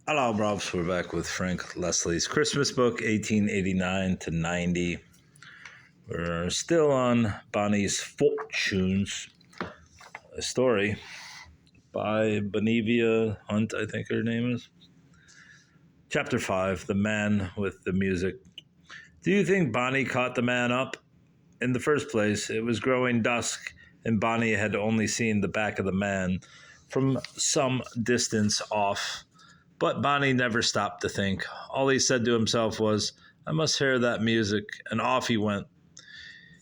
Hello, Robs. We're back with Frank Leslie's Christmas book, 1889 to 90. We're still on Bonny's Fortunes, a story by Bonavia Hunt, I think her name is. Chapter 5, The Man with the Music. Do you think Bonny caught the man up? In the first place, it was growing dusk, and Bonny had only seen the back of the man from some distance off. But Bonny never stopped to think. All he said to himself was, I must hear that music, and off he went.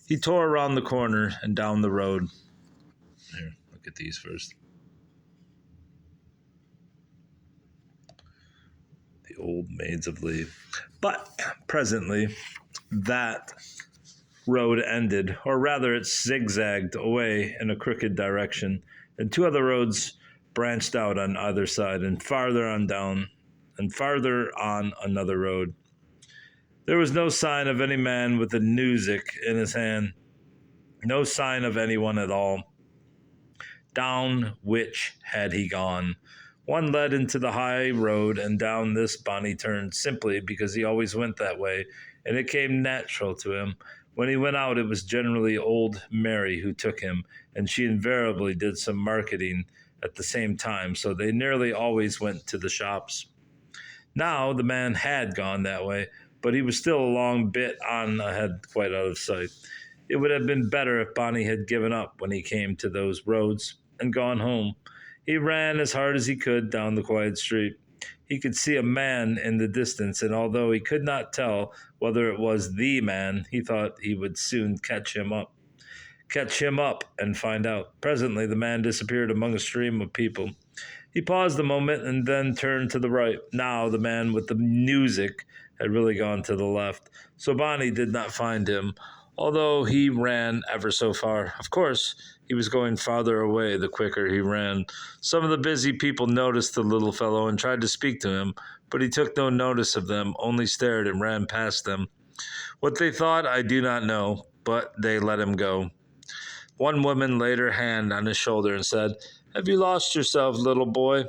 He tore around the corner and down the road. Here, look at these first. The old maids of leave. But presently, that road ended, or rather it zigzagged away in a crooked direction, and two other roads branched out on either side, and farther on down, and farther on another road. There was no sign of any man with the music in his hand, no sign of anyone at all. Down which had he gone? One led into the high road, and down this Bonny turned, simply because he always went that way, and it came natural to him. When he went out, it was generally old Mary who took him, and she invariably did some marketing at the same time, so they nearly always went to the shops. Now the man had gone that way, but he was still a long bit on ahead, quite out of sight. It would have been better if Bonny had given up when he came to those roads and gone home. He ran as hard as he could down the quiet street. He could see a man in the distance, and although he could not tell whether it was the man, he thought he would soon catch him up and find out. Presently the man disappeared among a stream of people. He paused a moment and then turned to the right. Now the man with the music had really gone to the left, so Bonny did not find him, although he ran ever so far. Of course, he was going farther away the quicker he ran. Some of the busy people noticed the little fellow and tried to speak to him, but he took no notice of them, only stared and ran past them. What they thought, I do not know, but they let him go. One woman laid her hand on his shoulder and said, Have you lost yourself, little boy?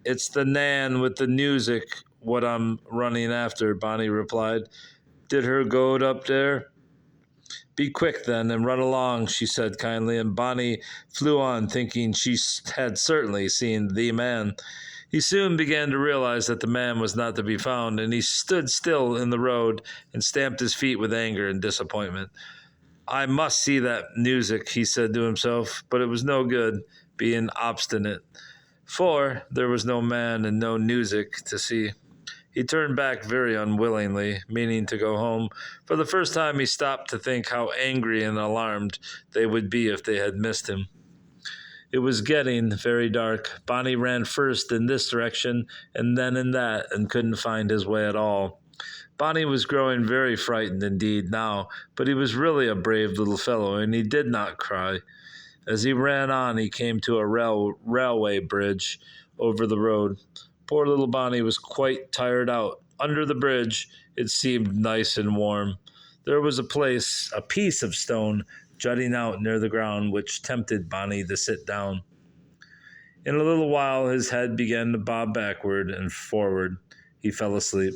It's the Nan with the music, what I'm running after, Bonny replied. Did her goad up there? Be quick, then, and run along, she said kindly, and Bonny flew on, thinking she had certainly seen the man. He soon began to realize that the man was not to be found, and he stood still in the road and stamped his feet with anger and disappointment. I must see that music, he said to himself, but it was no good being obstinate, for there was no man and no music to see. He turned back very unwillingly, meaning to go home. For the first time he stopped to think how angry and alarmed they would be if they had missed him. It was getting very dark. Bonny ran first in this direction and then in that, and couldn't find his way at all. Bonny was growing very frightened indeed now, but he was really a brave little fellow, and he did not cry. As he ran on, he came to a railway bridge over the road. Poor little Bonny was quite tired out. Under the bridge, it seemed nice and warm. There was a piece of stone jutting out near the ground, which tempted Bonny to sit down. In a little while, his head began to bob backward and forward. He fell asleep.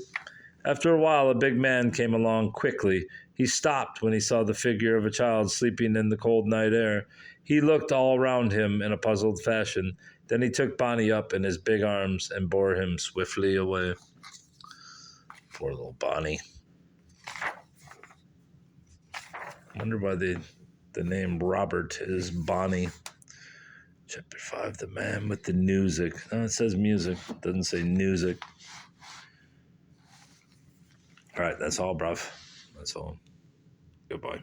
After a while, a big man came along quickly. He stopped when he saw the figure of a child sleeping in the cold night air. He looked all round him in a puzzled fashion. Then he took Bonny up in his big arms and bore him swiftly away. Poor little Bonny. I wonder why the name Robert is Bonny. Chapter 5, The Man with the Music. No, it says music. It doesn't say music. All right, that's all, bruv. That's all. Goodbye.